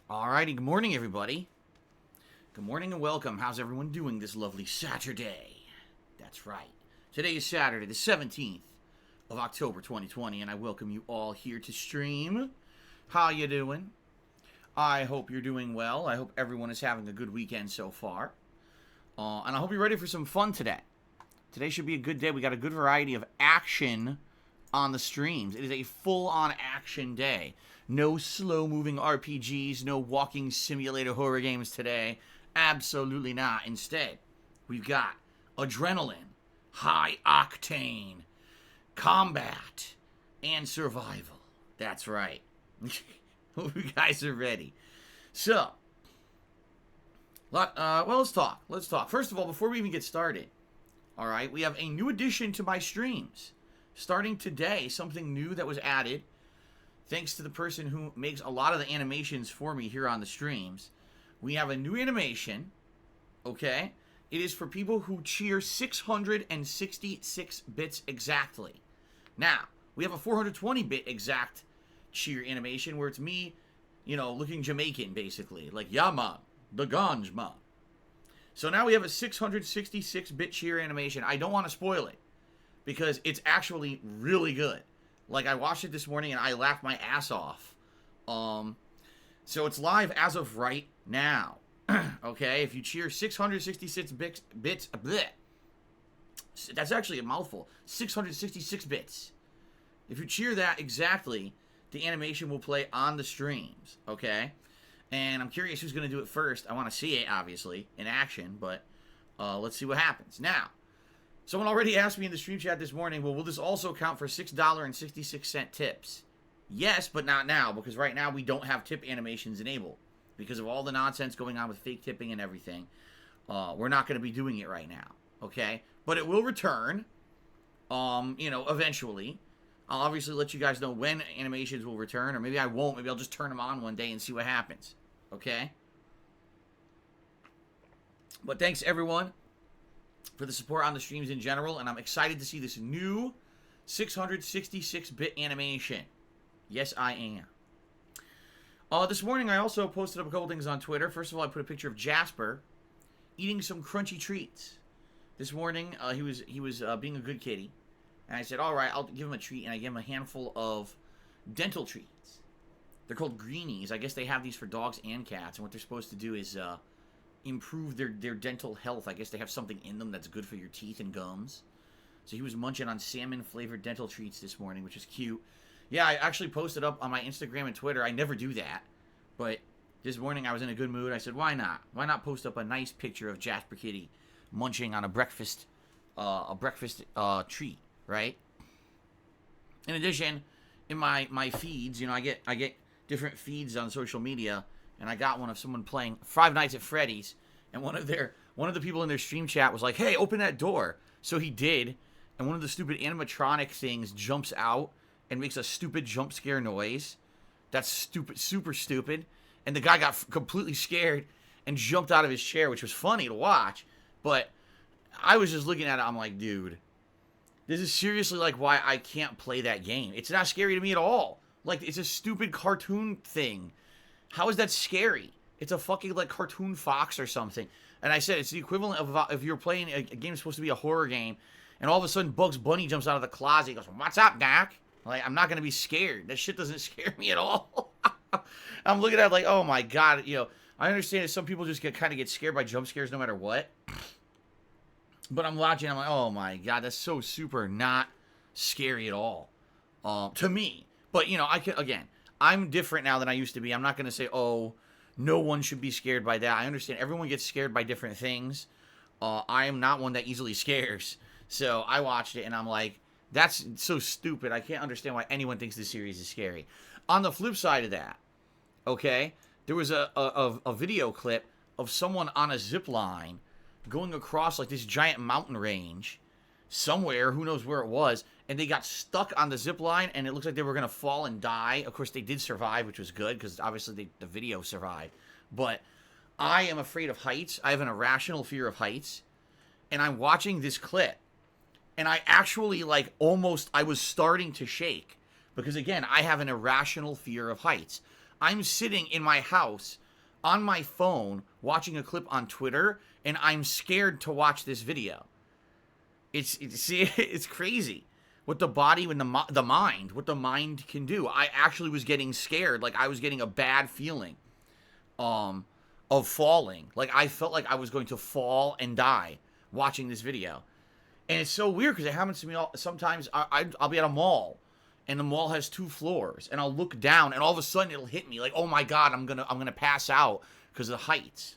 Alrighty, good morning, everybody. Good morning and welcome. How's everyone doing this lovely Saturday? That's right. Today is Saturday, the 17th of October, 2020, and I welcome you all here to stream. How you doing? I hope you're doing well. I hope everyone is having a good weekend so far. And I hope you're ready for some fun today. Today should be a good day. We got a good variety of action on the streams. It is a full-on action day. No slow-moving RPGs, no walking simulator horror games today. Absolutely not. Instead, we've got adrenaline, high-octane, combat, and survival. That's right. Hope you guys are ready. So, let's talk. Let's talk. First of all, before we even get started, all right, we have a new addition to my streams. Starting today, something new that was added, thanks to the person who makes a lot of the animations for me here on the streams. We have a new animation, okay? It is for people who cheer 666 bits exactly. Now, we have a 420-bit exact cheer animation where it's me, looking Jamaican, basically. Like, Yama, the Ganj man. So now we have a 666-bit cheer animation. I don't want to spoil it, because it's actually really good. Like, I watched it this morning and I laughed my ass off. So it's live as of right now. Okay, if you cheer 666 bits, bleh. That's actually a mouthful. 666 bits. If you cheer that exactly, the animation will play on the streams. Okay? And I'm curious who's going to do it first. I want to see it, obviously, in action, but let's see what happens. Now, someone already asked me in the stream chat this morning, well, will this also count for $6.66 tips? Yes, but not now, because right now we don't have tip animations enabled. Because of all the nonsense going on with fake tipping and everything, we're not going to be doing it right now, okay? But it will return, eventually. I'll obviously let you guys know when animations will return, or maybe I won't. Maybe I'll just turn them on one day and see what happens, okay? But thanks, everyone, for the support on the streams in general, and I'm excited to see this new 666-bit animation. Yes, I am. This morning, I also posted up a couple things on Twitter. First of all, I put a picture of Jasper eating some crunchy treats. This morning, he was being a good kitty, and I said, all right, I'll give him a treat, and I gave him a handful of dental treats. They're called greenies. I guess they have these for dogs and cats, and what they're supposed to do is improve their dental health. I guess they have something in them that's good for your teeth and gums. So he was munching on salmon-flavored dental treats this morning, which is cute. Yeah, I actually posted up on my Instagram and Twitter. I never do that. But this morning I was in a good mood. I said, why not? Why not post up a nice picture of Jasper Kitty munching on a breakfast treat, right? In addition, in my feeds, I get different feeds on social media, and I got one of someone playing Five Nights at Freddy's, and one of the people in their stream chat was like, hey, open that door. So he did, and one of the stupid animatronic things jumps out and makes a stupid jump scare noise. That's stupid, super stupid. And the guy got completely scared and jumped out of his chair, which was funny to watch. But I was just looking at it, I'm like, dude, this is seriously like why I can't play that game. It's not scary to me at all. Like, it's a stupid cartoon thing. How is that scary? It's a fucking, like, cartoon fox or something. And I said, it's the equivalent of if you're playing a game that's supposed to be a horror game, and all of a sudden Bugs Bunny jumps out of the closet. He goes, what's up, Doc? Like, I'm not going to be scared. That shit doesn't scare me at all. I'm looking at it like, oh my God. I understand that some people just kind of get scared by jump scares no matter what. But I'm watching, I'm like, oh my God, that's so super not scary at all. To me. But, I'm different now than I used to be. I'm not going to say, oh, no one should be scared by that. I understand everyone gets scared by different things. I am not one that easily scares. So I watched it and I'm like, that's so stupid. I can't understand why anyone thinks this series is scary. On the flip side of that, okay, there was a video clip of someone on a zip line going across like this giant mountain range somewhere, who knows where it was, and they got stuck on the zip line, and it looks like they were going to fall and die. Of course, they did survive, which was good, because obviously the video survived. But I am afraid of heights. I have an irrational fear of heights, and I'm watching this clip, and I actually, I was starting to shake, because, again, I have an irrational fear of heights. I'm sitting in my house on my phone watching a clip on Twitter, and I'm scared to watch this video. It's crazy what the body and the mind, what the mind can do. I actually was getting scared, like I was getting a bad feeling of falling. Like I felt like I was going to fall and die watching this video. And it's so weird because it happens to me sometimes. I'll be at a mall, and the mall has 2 floors, and I'll look down, and all of a sudden it'll hit me like, oh my god, I'm gonna pass out because of the heights.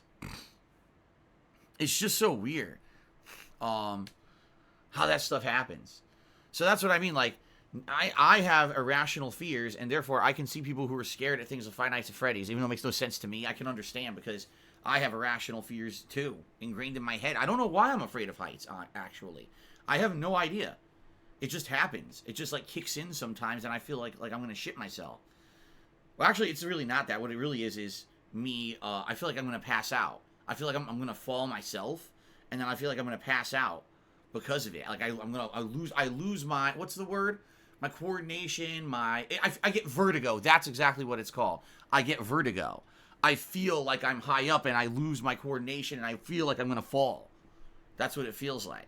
It's just so weird, how that stuff happens. So that's what I mean. Like, I have irrational fears, and therefore I can see people who are scared at things of Five Nights at Freddy's, even though it makes no sense to me. I can understand because I have irrational fears too, ingrained in my head. I don't know why I'm afraid of heights, actually. I have no idea. It just happens. It just, like, kicks in sometimes, and I feel like I'm going to shit myself. Well, actually, it's really not that. What it really is me, I feel like I'm going to pass out. I feel like I'm going to fall myself, and then I feel like I'm going to pass out because of it. Like, I lose my, what's the word? My coordination, I get vertigo. That's exactly what it's called. I get vertigo. I feel like I'm high up, and I lose my coordination, and I feel like I'm going to fall. That's what it feels like.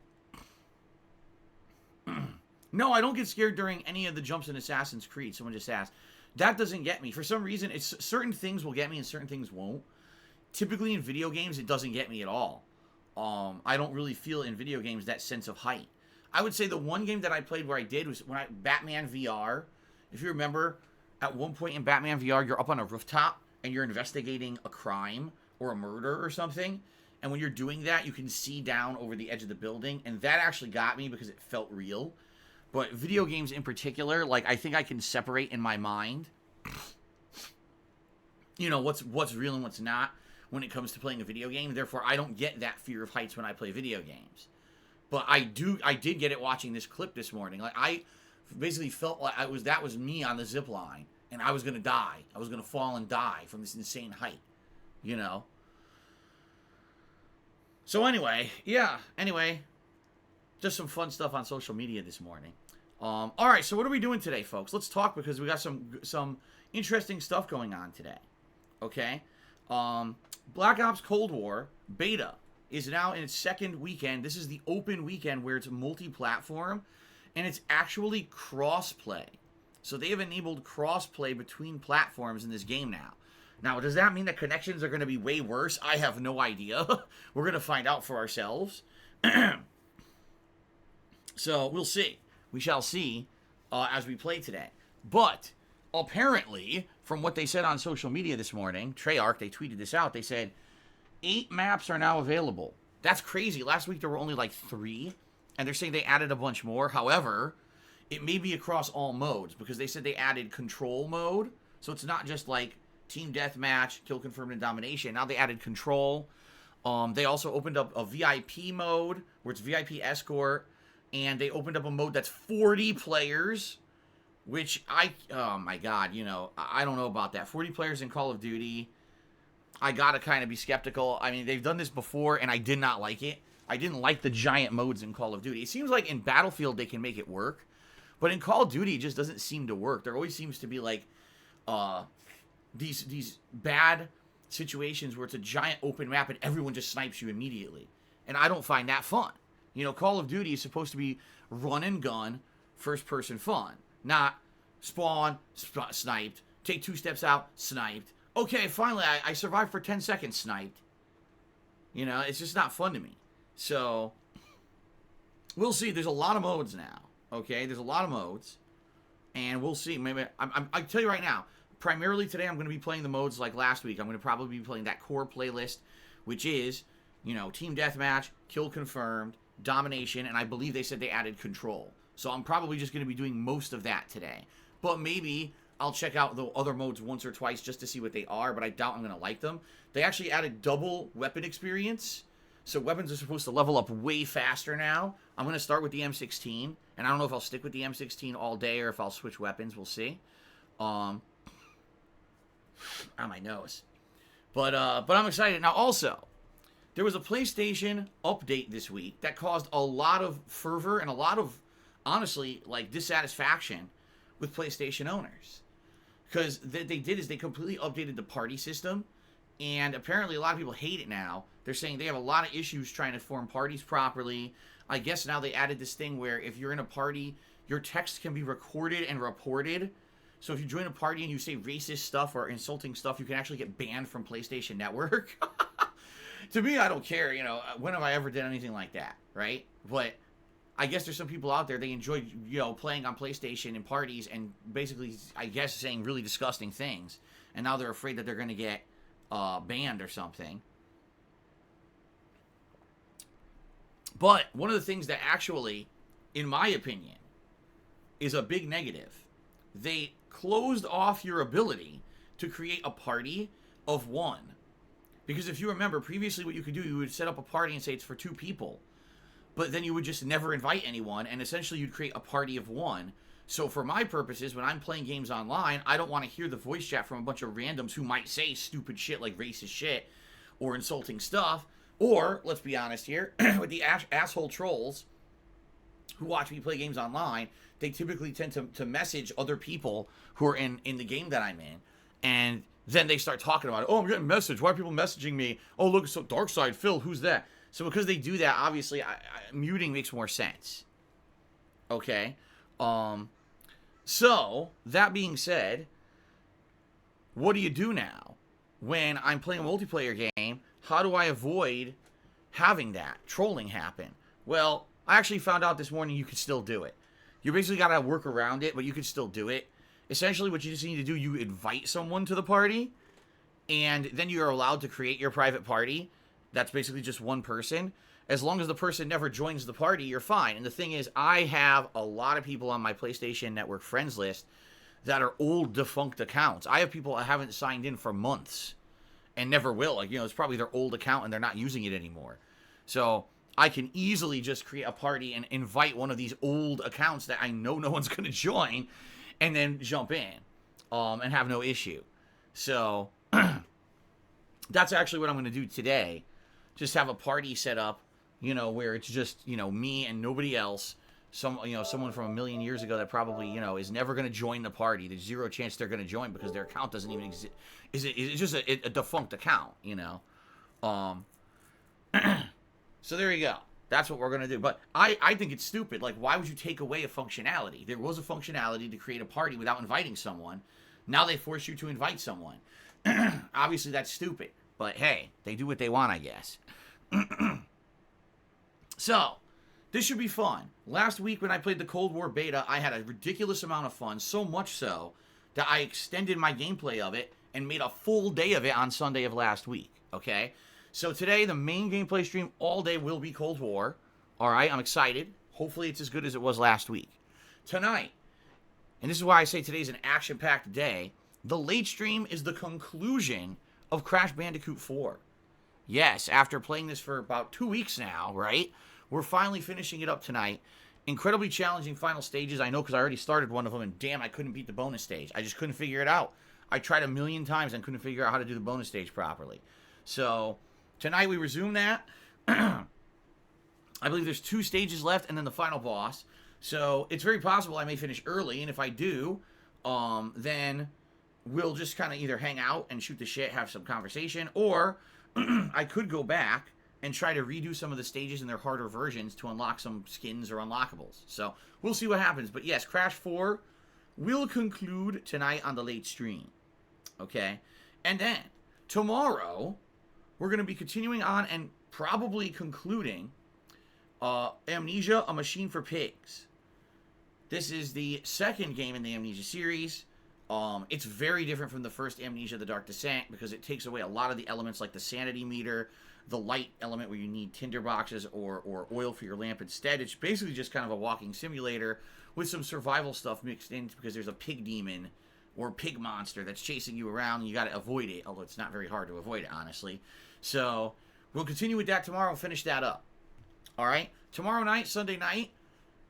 No, I don't get scared during any of the jumps in Assassin's Creed. Someone just asked. That doesn't get me. For some reason, it's certain things will get me and certain things won't. Typically in video games, it doesn't get me at all. I don't really feel in video games that sense of height. I would say the one game that I played where I did was Batman VR. If you remember, at one point in Batman VR, you're up on a rooftop and you're investigating a crime or a murder or something. And when you're doing that, you can see down over the edge of the building. And that actually got me because it felt real. But video games in particular, like, I think I can separate in my mind, you know, what's real and what's not when it comes to playing a video game. Therefore, I don't get that fear of heights when I play video games. But I did get it watching this clip this morning. Like, I basically felt like that was me on the zip line, and I was going to die. I was going to fall and die from this insane height, you know? So anyway, just some fun stuff on social media this morning. All right, so what are we doing today, folks? Let's talk because we got some interesting stuff going on today. Okay, Black Ops Cold War beta is now in its second weekend. This is the open weekend where it's multi-platform, and it's actually cross-play. So they have enabled cross-play between platforms in this game now. Now, does that mean that connections are going to be way worse? I have no idea. We're going to find out for ourselves. So we'll see. We shall see as we play today. But apparently, from what they said on social media this morning, Treyarch, they tweeted this out. They said 8 maps are now available. That's crazy. Last week there were only like 3, and they're saying they added a bunch more. However, it may be across all modes because they said they added control mode. So it's not just like team deathmatch, kill confirmed, and domination. Now they added control. They also opened up a VIP mode where it's VIP escort. And they opened up a mode that's 40 players, which oh my god, you know, I don't know about that. 40 players in Call of Duty, I gotta kind of be skeptical. I mean, they've done this before, and I did not like it. I didn't like the giant modes in Call of Duty. It seems like in Battlefield they can make it work, but in Call of Duty it just doesn't seem to work. There always seems to be like these bad situations where it's a giant open map and everyone just snipes you immediately, and I don't find that fun. You know, Call of Duty is supposed to be run and gun, first-person fun. Not spawn, sniped, take 2 steps out, sniped. Okay, finally, I survived for 10 seconds, sniped. You know, it's just not fun to me. So, we'll see. There's a lot of modes now, okay? There's a lot of modes, and we'll see. Maybe I tell you right now, primarily today I'm going to be playing the modes like last week. I'm going to probably be playing that core playlist, which is, you know, team deathmatch, kill confirmed, domination, and I believe they said they added control. So I'm probably just going to be doing most of that today. But maybe I'll check out the other modes once or twice just to see what they are, but I doubt I'm going to like them. They actually added double weapon experience. So weapons are supposed to level up way faster now. I'm going to start with the M16, and I don't know if I'll stick with the M16 all day or if I'll switch weapons. We'll see. On my nose. But I'm excited. Now also, there was a PlayStation update this week that caused a lot of fervor and a lot of, honestly, like, dissatisfaction with PlayStation owners. because they did is they completely updated the party system, and apparently a lot of people hate it now. They're saying they have a lot of issues trying to form parties properly. I guess now they added this thing where if you're in a party, your text can be recorded and reported. So if you join a party and you say racist stuff or insulting stuff, you can actually get banned from PlayStation Network. To me, I don't care. You know, when have I ever done anything like that, right? But I guess there's some people out there, they enjoy, you know, playing on PlayStation in parties and basically, I guess, saying really disgusting things. And now they're afraid that they're going to get banned or something. But one of the things that actually, in my opinion, is a big negative, they closed off your ability to create a party of one. Because if you remember, previously what you could do, you would set up a party and say it's for 2 people. But then you would just never invite anyone, and essentially you'd create a party of 1. So for my purposes, when I'm playing games online, I don't want to hear the voice chat from a bunch of randoms who might say stupid shit like racist shit or insulting stuff. Or, let's be honest here, with the asshole trolls who watch me play games online, they typically tend to message other people who are in the game that I'm in. And then they start talking about it. Oh, I'm getting a message. Why are people messaging me? Oh, look, so Dark Side Phil, who's that? So because they do that, obviously, muting makes more sense. Okay? So, that being said, what do you do now? When I'm playing a multiplayer game, how do I avoid having that trolling happen? Well, I actually found out this morning you can still do it. You basically got to work around it, but you can still do it. Essentially, what you just need to do, you invite someone to the party, and then you're allowed to create your private party. That's basically just one person. As long as the person never joins the party, you're fine. And the thing is, I have a lot of people on my PlayStation Network friends list that are old, defunct accounts. I have people that haven't signed in for months and never will. Like, you know, it's probably their old account and they're not using it anymore. So I can easily just create a party and invite one of these old accounts that I know no one's going to join and then jump in and have no issue. So that's actually what I'm going to do today. Just have a party set up, you know, where it's just, you know, me and nobody else. Someone from a million years ago that probably, you know, is never going to join the party. There's zero chance they're going to join because their account doesn't even exist. It's just a defunct account, you know. So there you go. That's what we're going to do. But I think it's stupid. Like, why would you take away a functionality? There was a functionality to create a party without inviting someone. Now they force you to invite someone. Obviously, that's stupid. But hey, they do what they want, I guess. So, this should be fun. Last week when I played the Cold War beta, I had a ridiculous amount of fun. So much so that I extended my gameplay of it and made a full day of it on Sunday of last week. Okay? So today, the main gameplay stream all day will be Cold War. Alright, I'm excited. Hopefully it's as good as it was last week. Tonight, and this is why I say today's an action-packed day, the late stream is the conclusion of Crash Bandicoot 4. Yes, after playing this for about 2 weeks now, right? We're finally finishing it up tonight. Incredibly challenging final stages, I know, because I already started one of them, and damn, I couldn't beat the bonus stage. I just couldn't figure it out. I tried a million times and couldn't figure out how to do the bonus stage properly. So, tonight we resume that. I believe there's 2 stages left and then the final boss. So, it's very possible I may finish early, and if I do, then we'll just kind of either hang out and shoot the shit, have some conversation, or I could go back and try to redo some of the stages in their harder versions to unlock some skins or unlockables. So, we'll see what happens. But yes, Crash 4 will conclude tonight on the late stream. Okay? And then, tomorrow, we're going to be continuing on and probably concluding Amnesia, A Machine for Pigs. This is the second game in the Amnesia series. It's very different from the first Amnesia, The Dark Descent, because it takes away a lot of the elements like the sanity meter, the light element where you need tinder boxes or oil for your lamp. Instead, it's basically just kind of a walking simulator with some survival stuff mixed in because there's a pig demon or pig monster that's chasing you around and you got to avoid it, although it's not very hard to avoid it, honestly. So, we'll continue with that tomorrow and finish that up. Alright? Tomorrow night, Sunday night,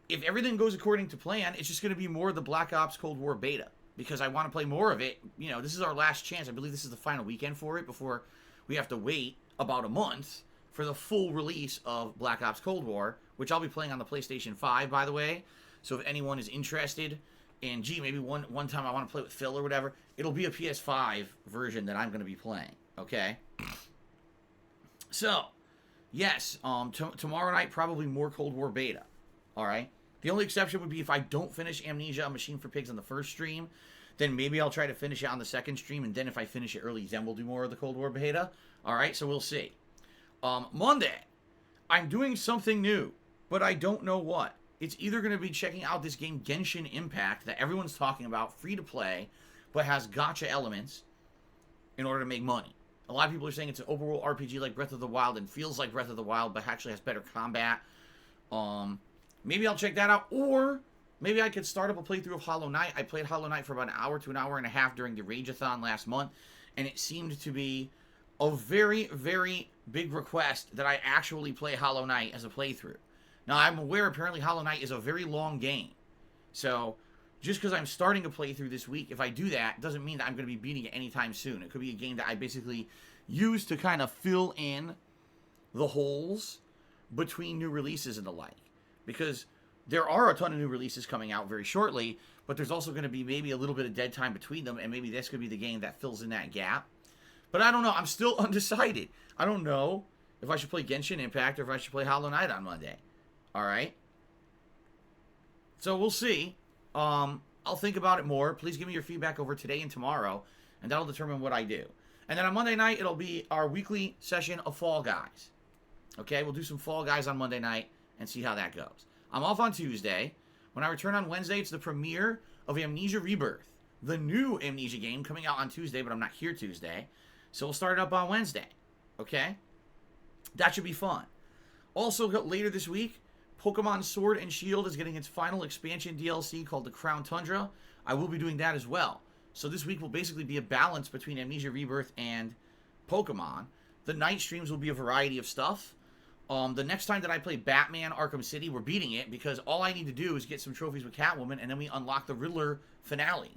if everything goes according to plan, it's just going to be more of the Black Ops Cold War beta. Because I want to play more of it. You know, this is our last chance. I believe this is the final weekend for it before we have to wait about a month for the full release of Black Ops Cold War, which I'll be playing on the PlayStation 5, by the way. So if anyone is interested, and gee, maybe one time I want to play with Phil or whatever, it'll be a PS5 version that I'm going to be playing, okay? So, yes, tomorrow night, probably more Cold War beta, all right? The only exception would be if I don't finish Amnesia, A Machine for Pigs on the first stream, then maybe I'll try to finish it on the second stream, and then if I finish it early, then we'll do more of the Cold War beta, all right? So we'll see. Monday, I'm doing something new, but I don't know what. It's either going to be checking out this game Genshin Impact that everyone's talking about, free to play, but has gacha elements in order to make money. A lot of people are saying it's an open world RPG like Breath of the Wild and feels like Breath of the Wild, but actually has better combat. Maybe I'll check that out, or maybe I could start up a playthrough of Hollow Knight. I played Hollow Knight for about an hour to an hour and a half during the Rageathon last month, and it seemed to be a very, very big request that I actually play Hollow Knight as a playthrough. Now, I'm aware apparently Hollow Knight is a very long game. So, just because I'm starting a playthrough this week, if I do that, doesn't mean that I'm going to be beating it anytime soon. It could be a game that I basically use to kind of fill in the holes between new releases and the like. Because there are a ton of new releases coming out very shortly, but there's also going to be maybe a little bit of dead time between them, and maybe this could be the game that fills in that gap. But I don't know. I'm still undecided. I don't know if I should play Genshin Impact or if I should play Hollow Knight on Monday. All right? So we'll see. I'll think about it more. Please give me your feedback over today and tomorrow, and that'll determine what I do. And then on Monday night, it'll be our weekly session of Fall Guys. Okay? We'll do some Fall Guys on Monday night and see how that goes. I'm off on Tuesday. When I return on Wednesday, it's the premiere of Amnesia Rebirth, the new Amnesia game coming out on Tuesday, but I'm not here Tuesday. So we'll start it up on Wednesday. Okay? That should be fun. Also, later this week, Pokemon Sword and Shield is getting its final expansion DLC called the Crown Tundra. I will be doing that as well. So this week will basically be a balance between Amnesia Rebirth and Pokemon. The night streams will be a variety of stuff. The next time that I play Batman Arkham City, we're beating it because all I need to do is get some trophies with Catwoman, and then we unlock the Riddler finale.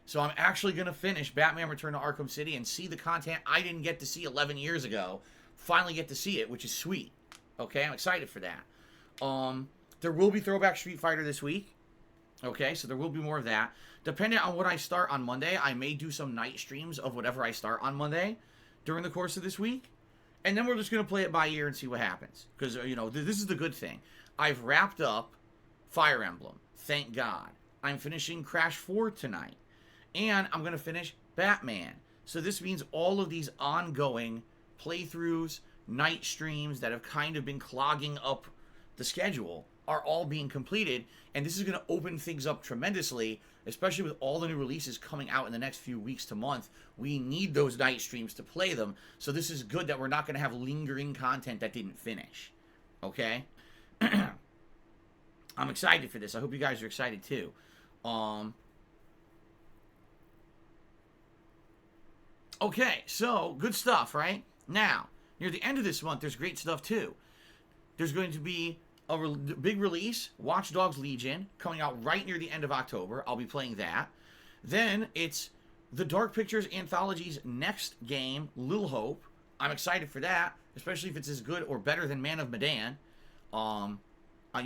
So I'm actually going to finish Batman Return to Arkham City and see the content I didn't get to see 11 years ago. Finally get to see it, which is sweet. Okay, I'm excited for that. There will be Throwback Street Fighter this week. Okay, so there will be more of that. Depending on what I start on Monday, I may do some night streams of whatever I start on Monday during the course of this week. And then we're just going to play it by ear and see what happens. Because, you know, this is the good thing. I've wrapped up Fire Emblem. Thank God. I'm finishing Crash 4 tonight. And I'm going to finish Batman. So this means all of these ongoing playthroughs, night streams that have kind of been clogging up the schedule are all being completed. And this is going to open things up tremendously, especially with all the new releases coming out in the next few weeks to month. We need those night streams to play them. So this is good that we're not going to have lingering content that didn't finish. Okay? I'm excited for this. I hope you guys are excited too. Okay, so good stuff, right? Now, near the end of this month, there's great stuff too. There's going to be a big release, Watch Dogs Legion, coming out right near the end of October. I'll be playing that. Then it's the Dark Pictures Anthology's next game, Lil Hope. I'm excited for that, especially if it's as good or better than Man of Medan. You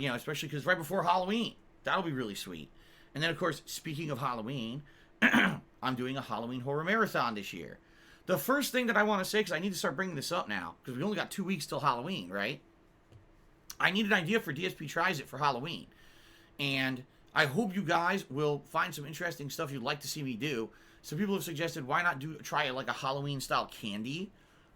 know, especially because right before Halloween. That'll be really sweet. And then, of course, speaking of Halloween, I'm doing a Halloween horror marathon this year. The first thing that I want to say, because I need to start bringing this up now, because we only got 2 weeks till Halloween, right? I need an idea for DSP Tries It for Halloween. And I hope you guys will find some interesting stuff you'd like to see me do. Some people have suggested, why not try like a Halloween-style candy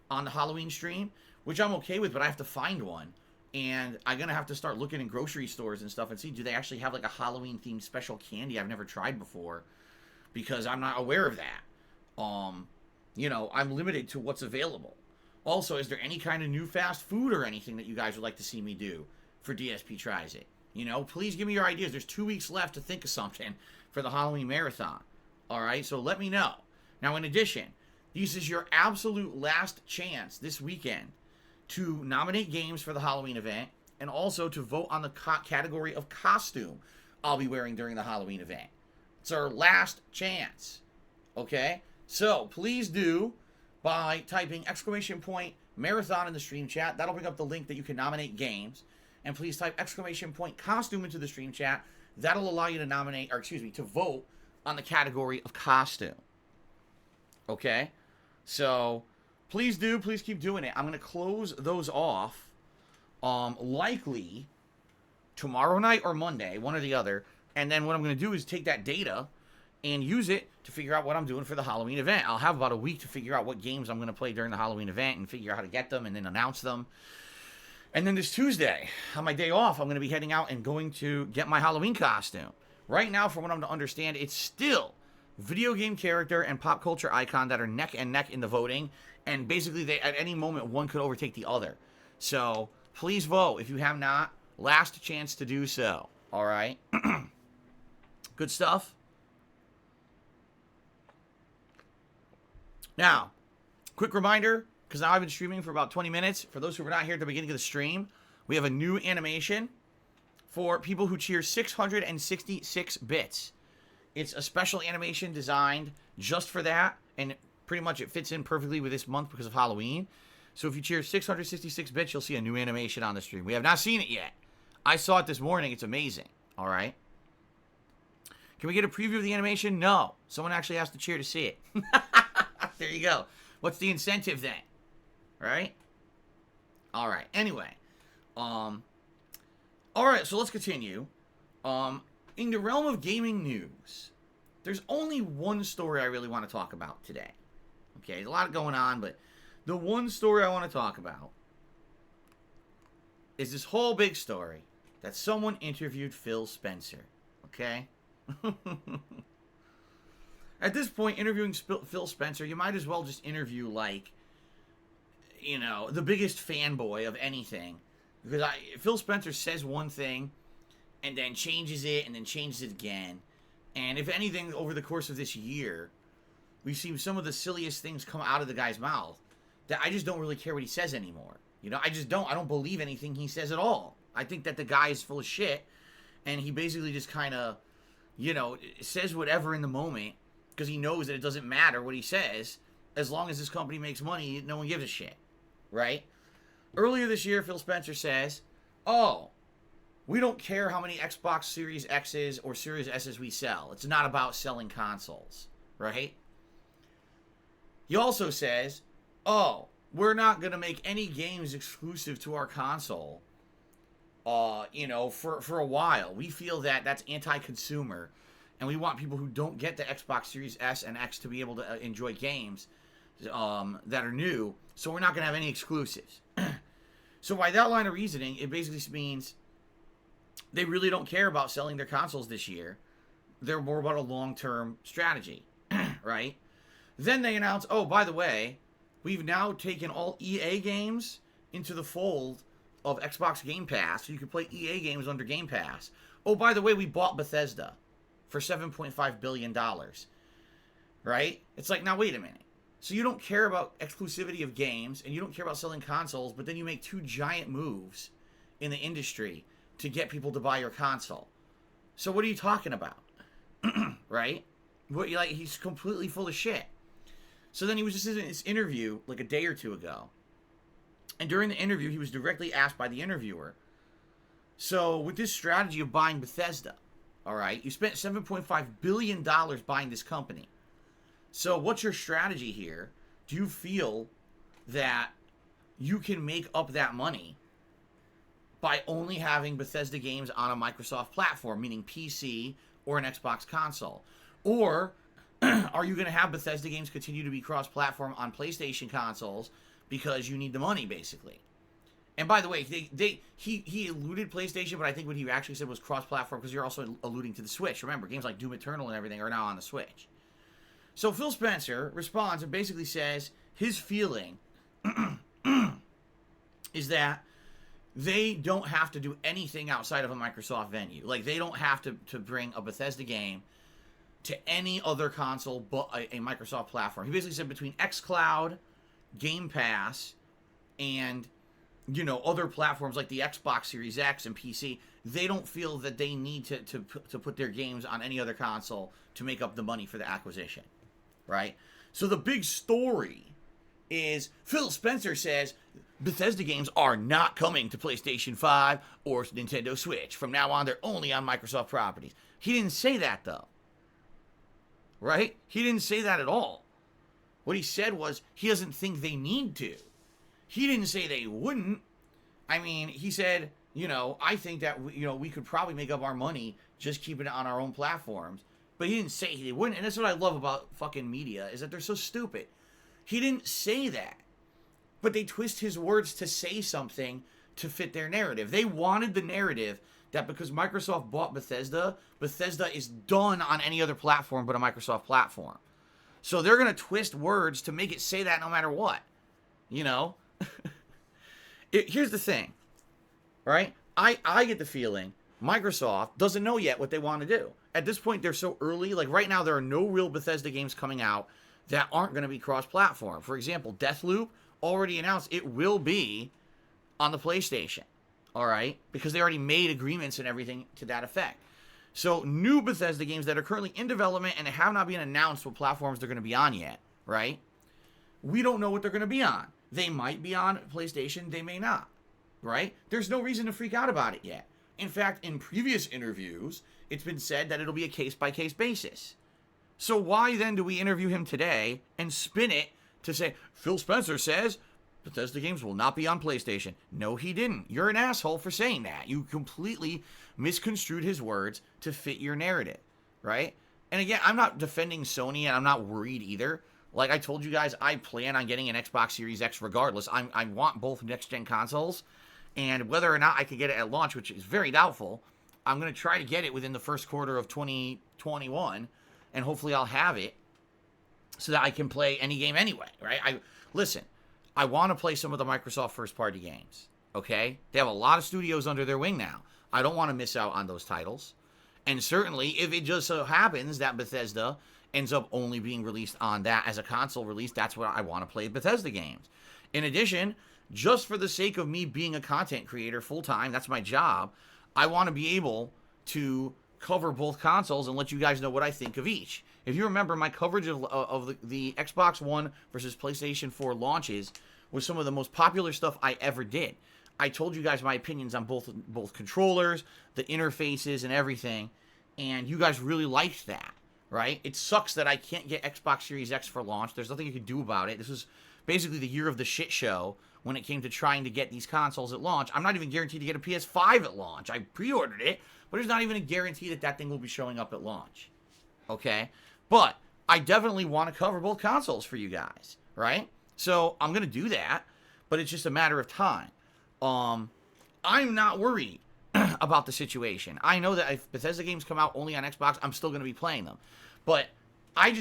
on the Halloween stream, which I'm okay with, but I have to find one. And I'm going to have to start looking in grocery stores and stuff and see, do they actually have like a Halloween-themed special candy I've never tried before? Because I'm not aware of that. You know, I'm limited to what's available. Also, is there any kind of new fast food or anything that you guys would like to see me do for DSP Tries It? You know, please give me your ideas. There's 2 weeks left to think of something for the Halloween marathon. All right, so let me know. Now, in addition, this is your absolute last chance this weekend to nominate games for the Halloween event and also to vote on the category of costume I'll be wearing during the Halloween event. It's our last chance. Okay? So, please do by typing !marathon in the stream chat. That'll bring up the link that you can nominate games. And please type !costume into the stream chat. that'll allow you to to vote on the category of costume. Okay? So, please keep doing it. I'm going to close those off, likely tomorrow night or Monday, one or the other. And then what I'm going to do is take that data and use it to figure out what I'm doing for the Halloween event. I'll have about a week to figure out what games I'm going to play during the Halloween event and figure out how to get them and then announce them. And then this Tuesday, on my day off, I'm going to be heading out and going to get my Halloween costume. Right now, from what I'm to understand, it's still video game character and pop culture icon that are neck and neck in the voting. And basically, at any moment, one could overtake the other. So, please vote. If you have not, last chance to do so. All right? Good stuff. Now, quick reminder, because now I've been streaming for about 20 minutes. For those who were not here at the beginning of the stream, we have a new animation for people who cheer 666 bits. It's a special animation designed just for that, and pretty much it fits in perfectly with this month because of Halloween. So if you cheer 666 bits, you'll see a new animation on the stream. We have not seen it yet. I saw it this morning. It's amazing. All right. Can we get a preview of the animation? No. Someone actually has to cheer to see it. There you go. What's the incentive then? Right? All right. Anyway. All right. So let's continue. In the realm of gaming news, there's only one story I really want to talk about today. Okay. There's a lot going on, but the one story I want to talk about is this whole big story that someone interviewed Phil Spencer. Okay? At this point, interviewing Phil Spencer, you might as well just interview, like, you know, the biggest fanboy of anything. Because Phil Spencer says one thing, and then changes it, and then changes it again. And if anything, over the course of this year, we've seen some of the silliest things come out of the guy's mouth that I just don't really care what he says anymore. You know, I don't believe anything he says at all. I think that the guy is full of shit, and he basically just kind of, you know, says whatever in the moment, because he knows that it doesn't matter what he says. As long as this company makes money, no one gives a shit. Right? Earlier this year, Phil Spencer says, oh, we don't care how many Xbox Series X's or Series S's we sell. It's not about selling consoles. Right? He also says, oh, we're not going to make any games exclusive to our console, you know, for a while. We feel that that's anti-consumer, and we want people who don't get the Xbox Series S and X to be able to enjoy games that are new, so we're not going to have any exclusives. So by that line of reasoning, it basically means they really don't care about selling their consoles this year. They're more about a long-term strategy, right? Then they announce, oh, by the way, we've now taken all EA games into the fold of Xbox Game Pass, so you can play EA games under Game Pass. Oh, by the way, we bought Bethesda for $7.5 billion. Right? It's like, now wait a minute. So you don't care about exclusivity of games, and you don't care about selling consoles, but then you make two giant moves in the industry to get people to buy your console. So what are you talking about? Right? He's completely full of shit. So then he was just in this interview like a day or two ago. And during the interview, he was directly asked by the interviewer, so with this strategy of buying Bethesda, all right, you spent $7.5 billion buying this company. So what's your strategy here? Do you feel that you can make up that money by only having Bethesda games on a Microsoft platform, meaning PC or an Xbox console? Or are you going to have Bethesda games continue to be cross-platform on PlayStation consoles because you need the money, basically? And by the way, he alluded PlayStation, but I think what he actually said was cross-platform, because you're also alluding to the Switch. Remember, games like Doom Eternal and everything are now on the Switch. So Phil Spencer responds and basically says his feeling is that they don't have to do anything outside of a Microsoft venue. Like, they don't have to bring a Bethesda game to any other console but a Microsoft platform. He basically said between xCloud, Game Pass, and, you know, other platforms like the Xbox Series X and PC, they don't feel that they need to put their games on any other console to make up the money for the acquisition, right? So the big story is Phil Spencer says Bethesda games are not coming to PlayStation 5 or Nintendo Switch. From now on, they're only on Microsoft properties. He didn't say that, though. Right? He didn't say that at all. What he said was he doesn't think they need to. He didn't say they wouldn't. I mean, he said, I think that, we could probably make up our money just keeping it on our own platforms. But he didn't say they wouldn't. And that's what I love about fucking media, is that they're so stupid. He didn't say that. But they twist his words to say something to fit their narrative. They wanted the narrative that because Microsoft bought Bethesda, Bethesda is done on any other platform but a Microsoft platform. So they're going to twist words to make it say that no matter what. Here's the thing, right? I get the feeling Microsoft doesn't know yet what they want to do. At this point, they're so early. Like right now, there are no real Bethesda games coming out that aren't going to be cross-platform. For example, Deathloop already announced it will be on the PlayStation. All right? Because they already made agreements and everything to that effect. So new Bethesda games that are currently in development and have not been announced what platforms they're going to be on yet, right? We don't know what they're going to be on. They might be on PlayStation, they may not, right? There's no reason to freak out about it yet. In fact, in previous interviews, it's been said that it'll be a case-by-case basis. So why then do we interview him today and spin it to say, Phil Spencer says Bethesda games will not be on PlayStation? No, he didn't. You're an asshole for saying that. You completely misconstrued his words to fit your narrative, right? And again, I'm not defending Sony, and I'm not worried either. Like I told you guys, I plan on getting an Xbox Series X regardless. I want both next-gen consoles, and whether or not I can get it at launch, which is very doubtful, I'm going to try to get it within the first quarter of 2021, and hopefully I'll have it so that I can play any game anyway, right? I want to play some of the Microsoft first-party games, okay? They have a lot of studios under their wing now. I don't want to miss out on those titles. And certainly, if it just so happens that Bethesda ends up only being released on that as a console release, that's what I want to play Bethesda games. In addition, just for the sake of me being a content creator full-time, that's my job, I want to be able to cover both consoles and let you guys know what I think of each. If you remember, my coverage of the Xbox One versus PlayStation 4 launches was some of the most popular stuff I ever did. I told you guys my opinions on both controllers, the interfaces, and everything, and you guys really liked that, right? It sucks that I can't get Xbox Series X for launch. There's nothing you can do about it. This was basically the year of the shit show when it came to trying to get these consoles at launch. I'm not even guaranteed to get a PS5 at launch. I pre-ordered it, but there's not even a guarantee that that thing will be showing up at launch, okay? But I definitely want to cover both consoles for you guys, right? So I'm going to do that, but it's just a matter of time. I'm not worried about the situation. I know that if Bethesda games come out only on Xbox, I'm still going to be playing them. But I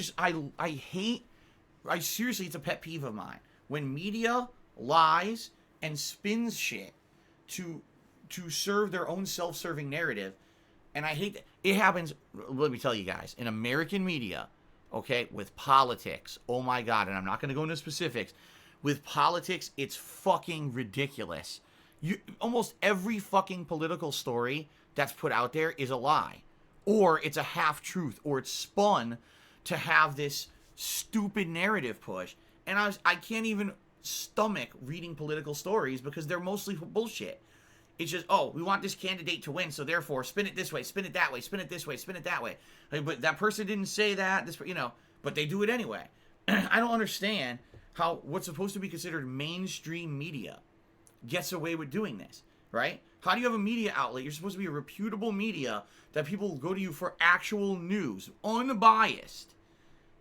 seriously, it's a pet peeve of mine. When media lies and spins shit to serve their own self-serving narrative, and I hate that. It happens, let me tell you guys, in American media, okay, with politics. Oh my God, and I'm not going to go into specifics. With politics, it's fucking ridiculous. Almost every fucking political story that's put out there is a lie. Or it's a half-truth, or it's spun to have this stupid narrative push. And I can't even stomach reading political stories because they're mostly bullshit. It's just, oh, we want this candidate to win, so therefore spin it this way, spin it that way, spin it this way, spin it that way. Like, but that person didn't say that, but they do it anyway. I don't understand how what's supposed to be considered mainstream media gets away with doing this, right? How do you have a media outlet? You're supposed to be a reputable media that people go to you for actual news, unbiased.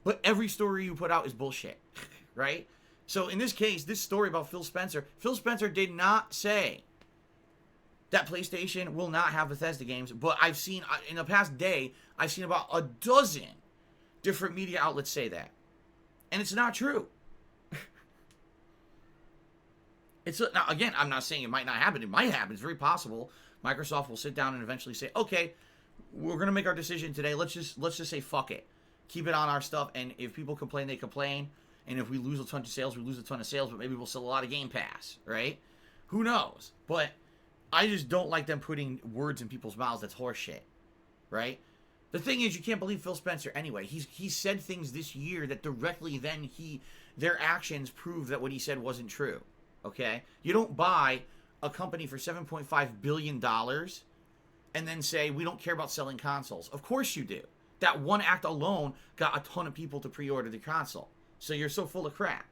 But every story you put out is bullshit, right? So in this case, this story about Phil Spencer did not say that PlayStation will not have Bethesda games, but I've seen, in the past day, I've seen about a dozen different media outlets say that. And it's not true. Now, again, I'm not saying it might not happen. It might happen. It's very possible. Microsoft will sit down and eventually say, okay, we're going to make our decision today. Let's just say fuck it. Keep it on our stuff, and if people complain, they complain. And if we lose a ton of sales, we lose a ton of sales, but maybe we'll sell a lot of Game Pass, right? Who knows? But I just don't like them putting words in people's mouths. That's horseshit, right? The thing is, you can't believe Phil Spencer anyway. He said things this year that directly then their actions prove that what he said wasn't true. Okay? You don't buy a company for $7.5 billion and then say, we don't care about selling consoles. Of course you do. That one act alone got a ton of people to pre-order the console. So you're so full of crap.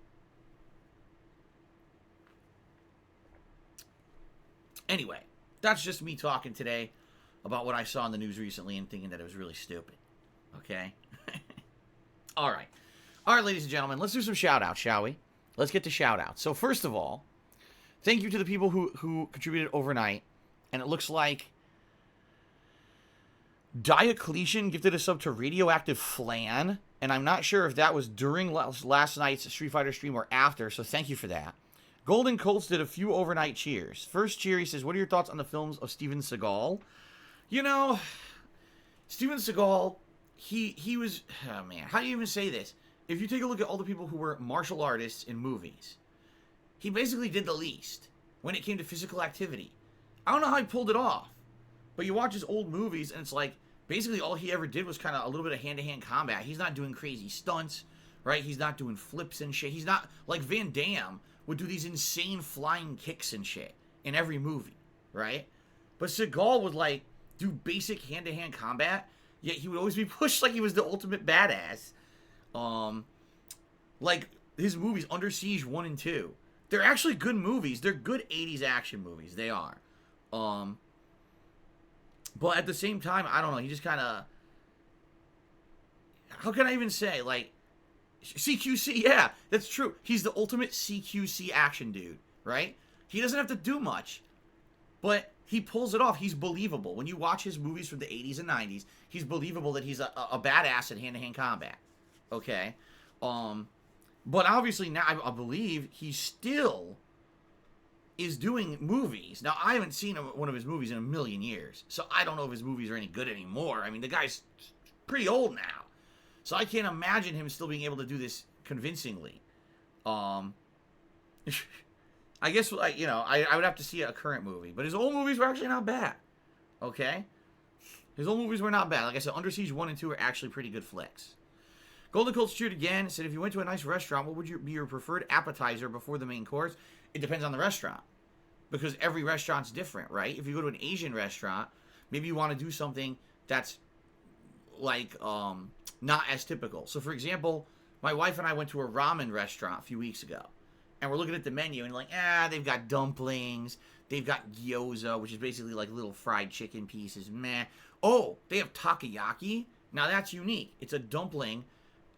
Anyway, that's just me talking today about what I saw in the news recently and thinking that it was really stupid. Okay? All right. All right, ladies and gentlemen, let's do some shout-outs, shall we? Let's get to shout-outs. So first of all, thank you to the people who contributed overnight. And it looks like Diocletian gifted a sub to Radioactive Flan. And I'm not sure if that was during last night's Street Fighter stream or after, so thank you for that. Golden Colts did a few overnight cheers. First cheer, he says, what are your thoughts on the films of Steven Seagal? You know, Steven Seagal, he was, oh man, how do you even say this? If you take a look at all the people who were martial artists in movies, he basically did the least when it came to physical activity. I don't know how he pulled it off, but you watch his old movies and it's like, basically all he ever did was kind of a little bit of hand-to-hand combat. He's not doing crazy stunts, right? He's not doing flips and shit. He's not, like Van Damme would do these insane flying kicks and shit in every movie, right? But Seagal would, like, do basic hand-to-hand combat, yet he would always be pushed like he was the ultimate badass. Like, his movies, Under Siege 1 and 2, they're actually good movies. They're good 80s action movies. They are. But at the same time, I don't know, he just kind of, how can I even say, like, CQC, yeah, that's true. He's the ultimate CQC action dude, right? He doesn't have to do much, but he pulls it off. He's believable. When you watch his movies from the 80s and 90s, he's believable that he's a badass in hand-to-hand combat, okay? But obviously now, I believe he still is doing movies. Now, I haven't seen one of his movies in a million years, so I don't know if his movies are any good anymore. I mean, the guy's pretty old now. So I can't imagine him still being able to do this convincingly. I guess, you know, I would have to see a current movie. But his old movies were actually not bad. Okay? His old movies were not bad. Like I said, Under Siege 1 and 2 are actually pretty good flicks. Golden Colts cheered again. Said, if you went to a nice restaurant, what would be your preferred appetizer before the main course? It depends on the restaurant. Because every restaurant's different, right? If you go to an Asian restaurant, maybe you want to do something that's, like, not as typical. So, for example, my wife and I went to a ramen restaurant a few weeks ago. And we're looking at the menu and like, they've got dumplings. They've got gyoza, which is basically like little fried chicken pieces. Meh. Oh, they have takoyaki. Now, that's unique. It's a dumpling,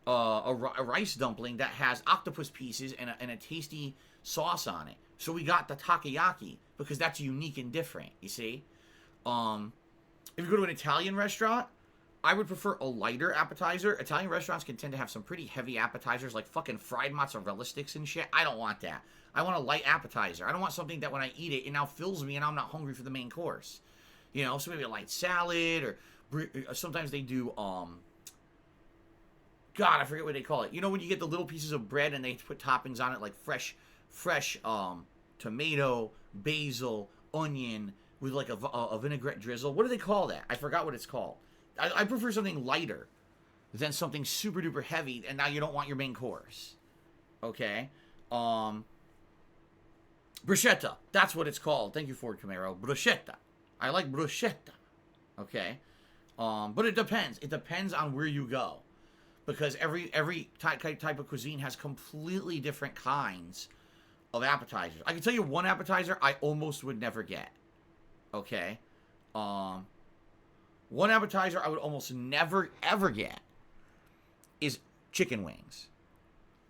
a rice dumpling that has octopus pieces and a tasty sauce on it. So we got the takoyaki because that's unique and different, you see? If you go to an Italian restaurant, I would prefer a lighter appetizer. Italian restaurants can tend to have some pretty heavy appetizers, like fucking fried mozzarella sticks and shit. I don't want that. I want a light appetizer. I don't want something that when I eat it, it now fills me and I'm not hungry for the main course. You know, so maybe a light salad, or sometimes they do, God, I forget what they call it. You know when you get the little pieces of bread and they put toppings on it, like fresh tomato, basil, onion, with like a vinaigrette drizzle. What do they call that? I forgot what it's called. I prefer something lighter than something super duper heavy, and now you don't want your main course. Okay? Bruschetta. That's what it's called. Thank you, Ford Camaro. Bruschetta. I like bruschetta. Okay? But it depends. It depends on where you go. Because every type of cuisine has completely different kinds of appetizers. I can tell you one appetizer I almost would never get. Okay? One appetizer I would almost never, ever get is chicken wings.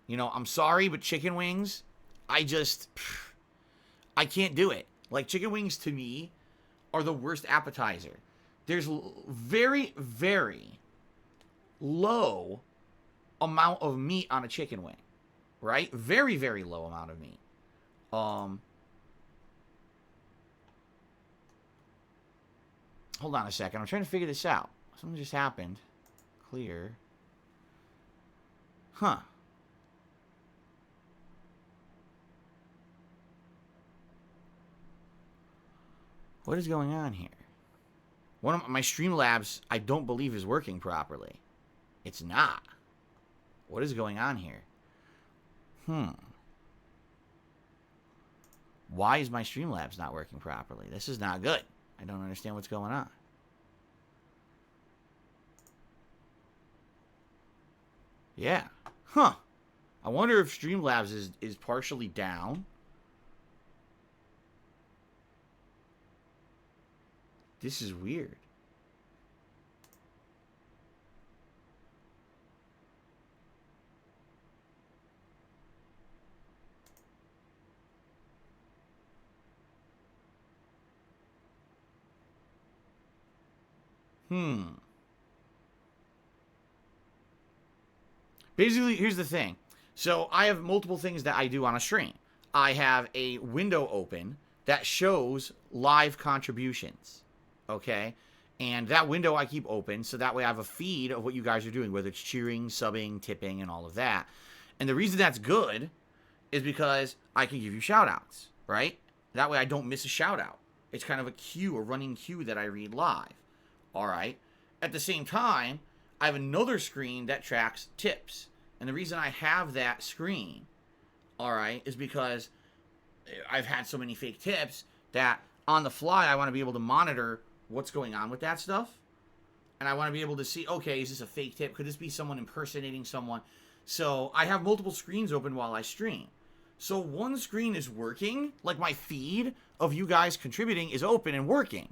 You know, I'm sorry, but chicken wings, I can't do it. Like, chicken wings, to me, are the worst appetizer. There's very, very low amount of meat on a chicken wing. Right? Very, very low amount of meat. Hold on a second. I'm trying to figure this out. Something just happened. Clear. Huh. What is going on here? One of my Streamlabs, I don't believe, is working properly. It's not. What is going on here? Why is my Streamlabs not working properly? This is not good. I don't understand what's going on. Yeah. Huh. I wonder if Streamlabs is partially down. This is weird. Basically, here's the thing. So I have multiple things that I do on a stream. I have a window open that shows live contributions. Okay? And that window I keep open so that way I have a feed of what you guys are doing, whether it's cheering, subbing, tipping, and all of that. And the reason that's good is because I can give you shout outs, right? That way I don't miss a shout out. It's kind of a queue, a running queue that I read live. All right? At the same time, I have another screen that tracks tips. And the reason I have that screen, all right, is because I've had so many fake tips that on the fly, I want to be able to monitor what's going on with that stuff. And I want to be able to see, okay, is this a fake tip? Could this be someone impersonating someone? So I have multiple screens open while I stream. So one screen is working, like my feed of you guys contributing is open and working.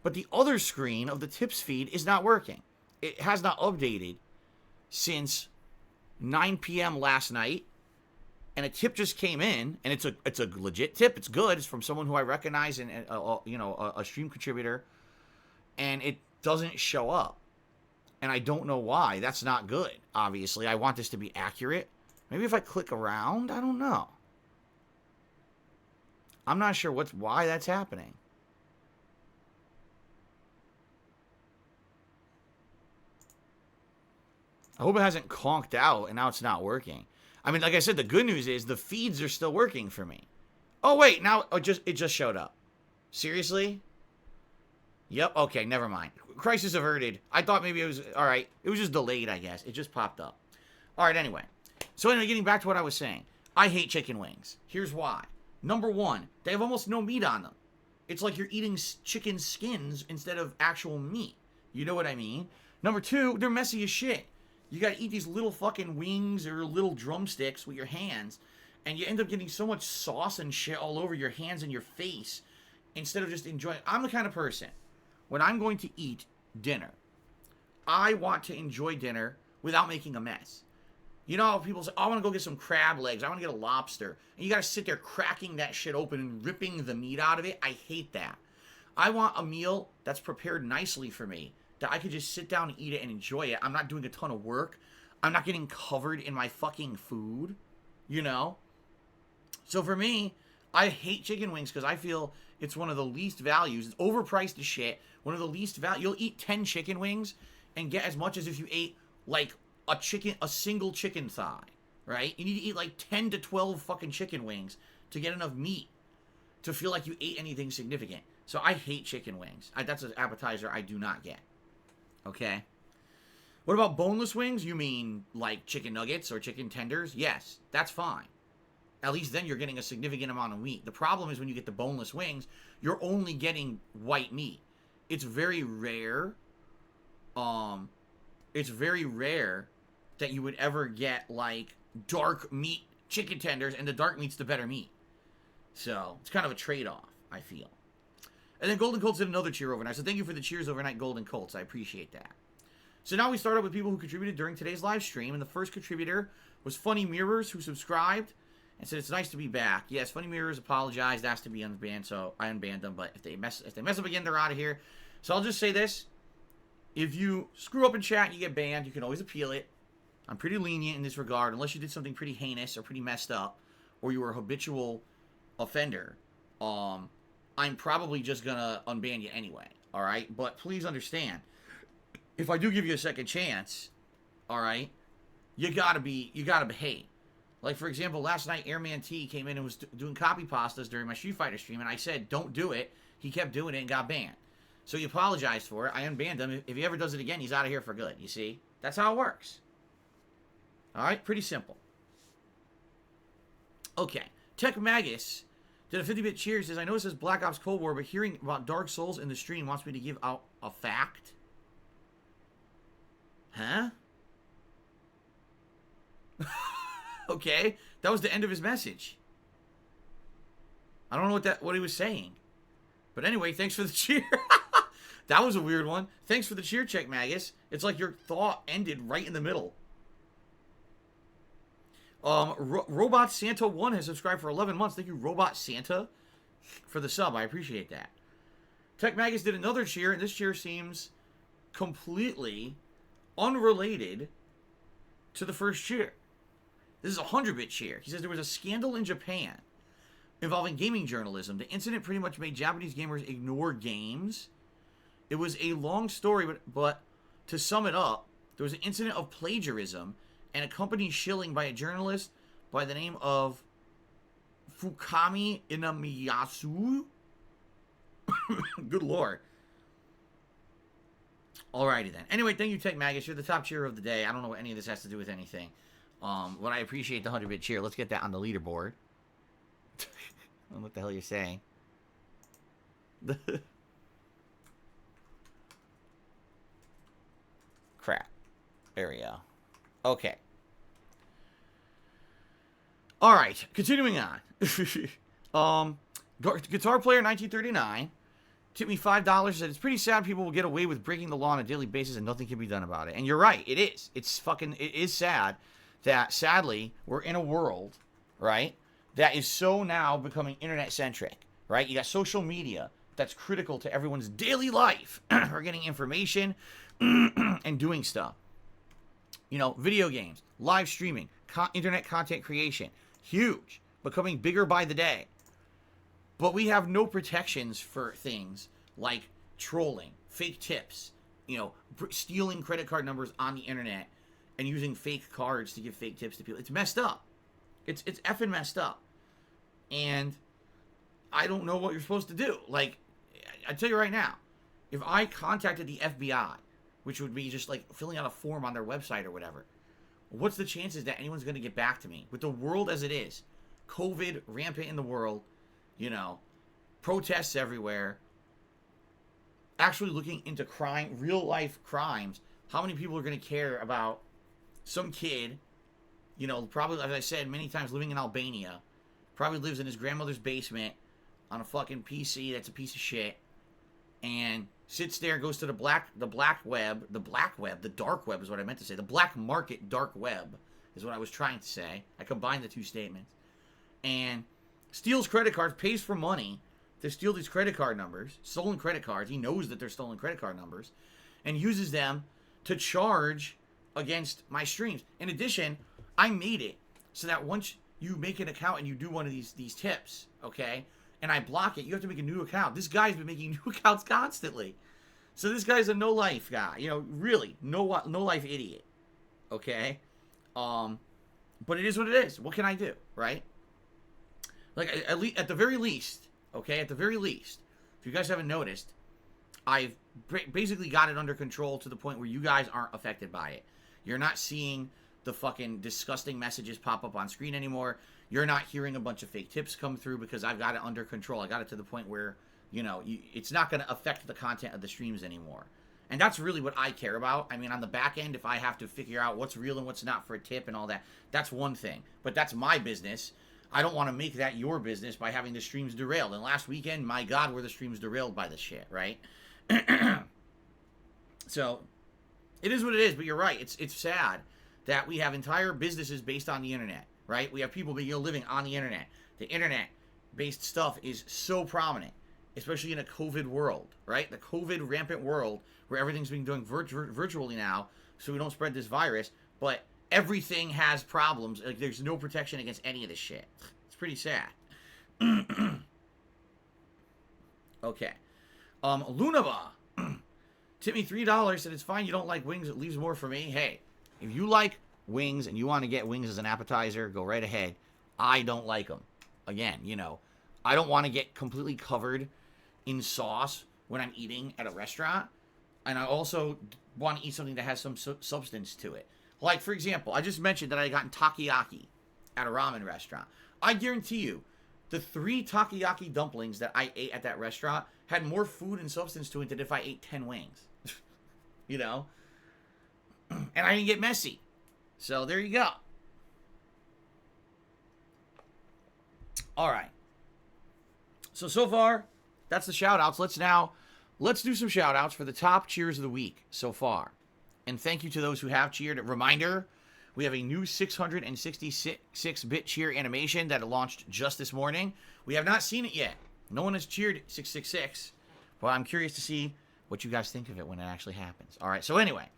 But the other screen of the tips feed is not working. It has not updated since 9 p.m. last night, and a tip just came in, and it's a legit tip. It's good. It's from someone who I recognize and a stream contributor, and it doesn't show up, and I don't know why. That's not good. Obviously, I want this to be accurate. Maybe if I click around, I don't know. I'm not sure why that's happening. I hope it hasn't conked out and now it's not working. I mean, like I said, the good news is the feeds are still working for me. Oh, wait, now it just showed up. Seriously? Yep, okay, never mind. Crisis averted. I thought maybe it was, all right. It was just delayed, I guess. It just popped up. All right, anyway. So anyway, getting back to what I was saying. I hate chicken wings. Here's why. Number one, they have almost no meat on them. It's like you're eating chicken skins instead of actual meat. You know what I mean? Number two, they're messy as shit. You gotta eat these little fucking wings or little drumsticks with your hands, and you end up getting so much sauce and shit all over your hands and your face instead of just enjoying. I'm the kind of person, when I'm going to eat dinner, I want to enjoy dinner without making a mess. You know how people say, oh, I want to go get some crab legs, I want to get a lobster, and you gotta sit there cracking that shit open and ripping the meat out of it? I hate that. I want a meal that's prepared nicely for me, that I could just sit down and eat it and enjoy it. I'm not doing a ton of work. I'm not getting covered in my fucking food, you know? So for me, I hate chicken wings because I feel it's one of the least values. It's overpriced as shit. One of the least value. You'll eat 10 chicken wings and get as much as if you ate like a single chicken thigh, right? You need to eat like 10 to 12 fucking chicken wings to get enough meat to feel like you ate anything significant. So I hate chicken wings. That's an appetizer I do not get. Okay. What about boneless wings? You mean like chicken nuggets or chicken tenders? Yes, that's fine. At least then you're getting a significant amount of meat. The problem is when you get the boneless wings, you're only getting white meat. It's very rare. It's very rare that you would ever get like dark meat chicken tenders, and the dark meat's the better meat. So it's kind of a trade-off, I feel. And then Golden Colts did another cheer overnight. So thank you for the cheers overnight, Golden Colts. I appreciate that. So now we start out with people who contributed during today's live stream. And the first contributor was Funny Mirrors, who subscribed and said, it's nice to be back. Yes, Funny Mirrors apologized, asked to be unbanned, so I unbanned them. But if they mess up again, they're out of here. So I'll just say this. If you screw up in chat and you get banned, you can always appeal it. I'm pretty lenient in this regard, unless you did something pretty heinous or pretty messed up, or you were a habitual offender. I'm probably just gonna unban you anyway, alright? But please understand, if I do give you a second chance, alright, you gotta behave. Like, for example, last night, Airman T came in and was doing copy pastas during my Street Fighter stream, and I said, don't do it. He kept doing it and got banned. So he apologized for it. I unbanned him. If he ever does it again, he's out of here for good, you see? That's how it works. Alright, pretty simple. Okay, Tech Magus Did a 50-bit cheer says, I know it says Black Ops Cold War, but hearing about Dark Souls in the stream wants me to give out a fact. Huh? Okay. That was the end of his message. I don't know what he was saying. But anyway, thanks for the cheer. That was a weird one. Thanks for the cheer check, Magus. It's like your thought ended right in the middle. Robot Santa 1 has subscribed for 11 months. Thank you, Robot Santa, for the sub. I appreciate that. Tech Magus did another cheer, and this cheer seems completely unrelated to the first cheer. This is a 100-bit cheer. He says there was a scandal in Japan involving gaming journalism. The incident pretty much made Japanese gamers ignore games. It was a long story, but to sum it up, there was an incident of plagiarism and a company shilling by a journalist by the name of Fukami Inamiyasu. Good lord. Alrighty then. Anyway, thank you, Tech Magus. You're the top cheer of the day. I don't know what any of this has to do with anything. But I appreciate the 100-bit cheer. Let's get that on the leaderboard. I don't know what the hell you're saying. Crap. There we go. Okay. Alright, continuing on. Guitar Player 1939 tipped me $5, said it's pretty sad people will get away with breaking the law on a daily basis and nothing can be done about it. And you're right, it is. It is sad that, sadly, we're in a world, right, that is so now becoming internet-centric, right? You got social media that's critical to everyone's daily life. We're getting information and doing stuff. You know, video games, live streaming, internet content creation, huge, becoming bigger by the day. But we have no protections for things like trolling, fake tips, you know, stealing credit card numbers on the internet and using fake cards to give fake tips to people. It's messed up. It's effing messed up. And I don't know what you're supposed to do. Like, I tell you right now, if I contacted the FBI, which would be just like filling out a form on their website or whatever, what's the chances that anyone's going to get back to me? With the world as it is, COVID rampant in the world, you know, protests everywhere, actually looking into crime, real life crimes, how many people are going to care about some kid, you know, probably, as I said many times, living in Albania, probably lives in his grandmother's basement on a fucking PC that's a piece of shit, and sits there, goes to the dark web is what I meant to say. The black market dark web is what I was trying to say. I combined the two statements. And steals credit cards, pays for money to steal these credit card numbers, stolen credit cards. He knows that they're stolen credit card numbers, and uses them to charge against my streams. In addition, I made it so that once you make an account and you do one of these tips, okay, and I block it, you have to make a new account. This guy's been making new accounts constantly. So this guy's a no-life guy. You know, really, no-life idiot. Okay? But it is what it is. What can I do, right? Like, at the very least, okay, at the very least, if you guys haven't noticed, I've basically got it under control to the point where you guys aren't affected by it. You're not seeing the fucking disgusting messages pop up on screen anymore. You're not hearing a bunch of fake tips come through because I've got it under control. I got it to the point where, you know, it's not going to affect the content of the streams anymore. And that's really what I care about. I mean, on the back end, if I have to figure out what's real and what's not for a tip and all that, that's one thing. But that's my business. I don't want to make that your business by having the streams derailed. And last weekend, my God, were the streams derailed by this shit, right? So, it is what it is, but you're right. It's sad that we have entire businesses based on the internet, right? We have people living on the internet. The internet-based stuff is so prominent, especially in a COVID world, right? The COVID rampant world where everything's being done virtually now so we don't spread this virus, but everything has problems. Like, there's no protection against any of this shit. It's pretty sad. Okay. Lunaba tipped me $3, said it's fine you don't like wings, it leaves more for me. Hey, if you like wings and you want to get wings as an appetizer, go right ahead. I don't like them. Again, you know, I don't want to get completely covered in sauce when I'm eating at a restaurant. And I also want to eat something that has some substance to it. Like, for example, I just mentioned that I got takoyaki at a ramen restaurant. I guarantee you, The 3 takoyaki dumplings that I ate at that restaurant had more food and substance to it than if I ate 10 wings. You know? And I didn't get messy. So there you go. All right. So far, that's the shout-outs. Let's do some shout-outs for the top cheers of the week so far. And thank you to those who have cheered. Reminder, we have a new 666-bit cheer animation that launched just this morning. We have not seen it yet. No one has cheered 666. But I'm curious to see what you guys think of it when it actually happens. All right, so anyway,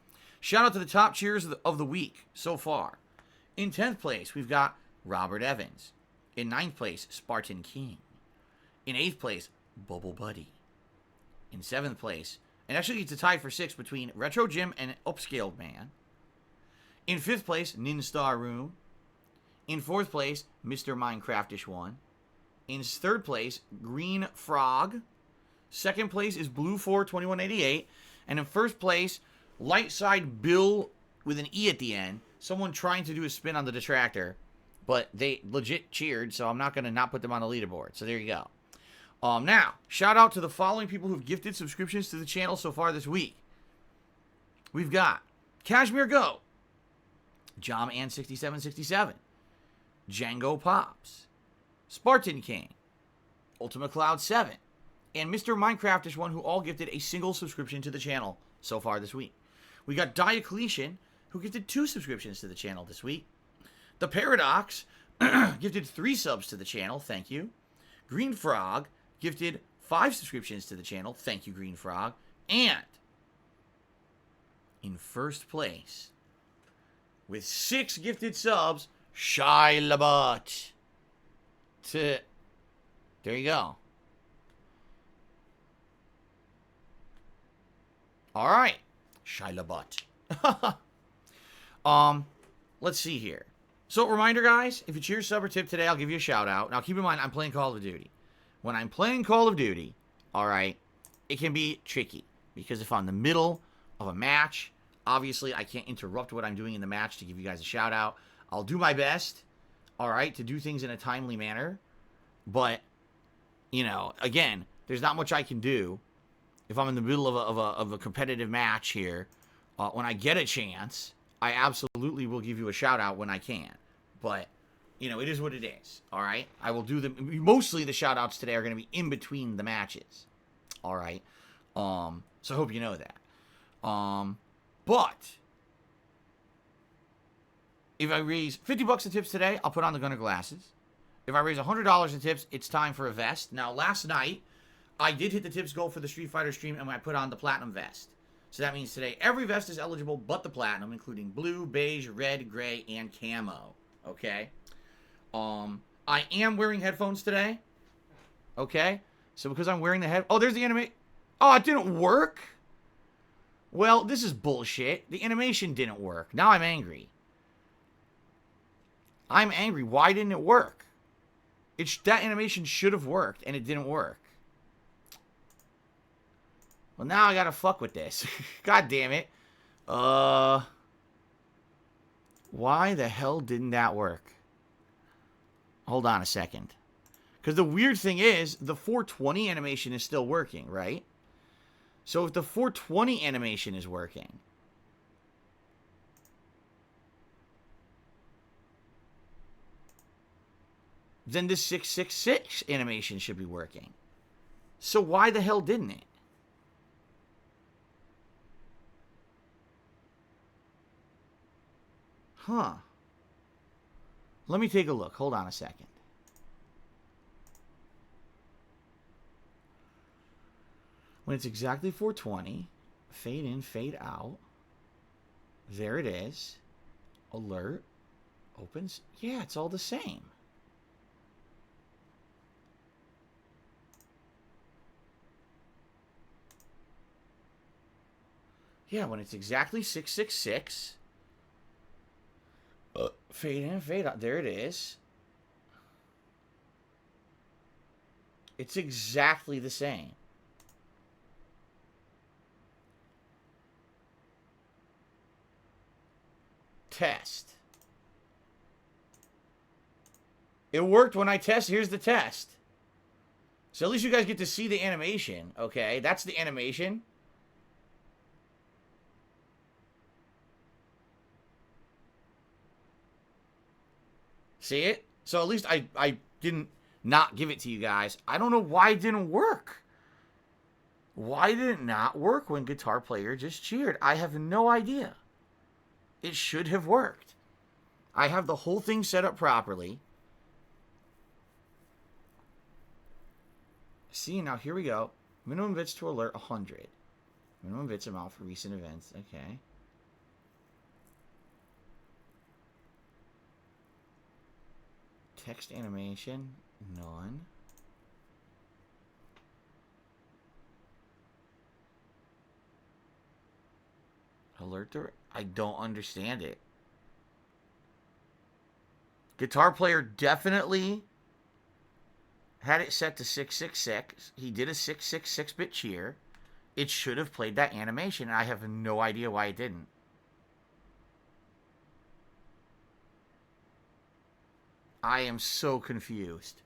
shout out to the top cheers of the week so far. In 10th place, we've got Robert Evans. In 9th place, Spartan King. In 8th place, Bubble Buddy. In 7th place, and actually it's a tie for 6th between Retro Jim and Upscaled Man. In 5th place, Ninstar Room. In 4th place, Mr. Minecraftish 1. In 3rd place, Green Frog. 2nd place is Blue42188. And in 1st place, Lightside Bill with an E at the end. Someone trying to do a spin on the detractor. But they legit cheered, so I'm not going to not put them on the leaderboard. So there you go. Now, shout out to the following people who've gifted subscriptions to the channel so far this week. We've got Kashmir Go, JomAn6767, Django Pops, Spartan King, Ultima Cloud 7, and Mr. Minecraftish 1, who all gifted a single subscription to the channel so far this week. We got Diocletian, who gifted 2 subscriptions to the channel this week. The Paradox gifted 3 subs to the channel. Thank you. Green Frog gifted 5 subscriptions to the channel. Thank you, Green Frog. And in first place, with 6 gifted subs, Shy Labat. There you go. All right, Shy Labat. Let's see here. So, reminder, guys, if you cheer, sub, or tip today, I'll give you a shout-out. Now, keep in mind, I'm playing Call of Duty. When I'm playing Call of Duty, all right, it can be tricky. Because if I'm in the middle of a match, obviously, I can't interrupt what I'm doing in the match to give you guys a shout-out. I'll do my best, all right, to do things in a timely manner. But, you know, again, there's not much I can do if I'm in the middle of a competitive match here. When I get a chance, I absolutely will give you a shout-out when I can. But, you know, it is what it is, all right? I will do them. Mostly the shout-outs today are going to be in between the matches, all right? So I hope you know that. But if I raise $50 in tips today, I'll put on the Gunner glasses. If I raise $100 in tips, it's time for a vest. Now, last night, I did hit the tips goal for the Street Fighter stream, and I put on the Platinum vest. So that means today every vest is eligible but the Platinum, including blue, beige, red, gray, and camo. Okay? I am wearing headphones today. Okay? So because I'm wearing the head... Oh, there's the anime... Oh, it didn't work? Well, this is bullshit. The animation didn't work. Now I'm angry. I'm angry. Why didn't it work? That animation should have worked, and it didn't work. Well, now I gotta fuck with this. God damn it. Why the hell didn't that work? Hold on a second. Because the weird thing is, the 420 animation is still working, right? So if the 420 animation is working, then this 666 animation should be working. So why the hell didn't it? Huh. Let me take a look. Hold on a second. When it's exactly 420, fade in, fade out. There it is. Alert. Opens. Yeah, it's all the same. Yeah, when it's exactly 666... fade in, fade out. There it is. It's exactly the same. Test. It worked when I test. Here's the test. So at least you guys get to see the animation, okay? That's the animation. See it? So at least I didn't not give it to you guys. I don't know why it didn't work. Why did it not work when Guitar Player just cheered? I have no idea. It should have worked. I have the whole thing set up properly. See, now here we go. Minimum bits to alert 100. Minimum bits amount for recent events. Okay. Text animation. None. Alert the... I don't understand it. Guitar Player definitely had it set to 666. He did a 666-bit cheer. It should have played that animation, and I have no idea why it didn't. I am so confused.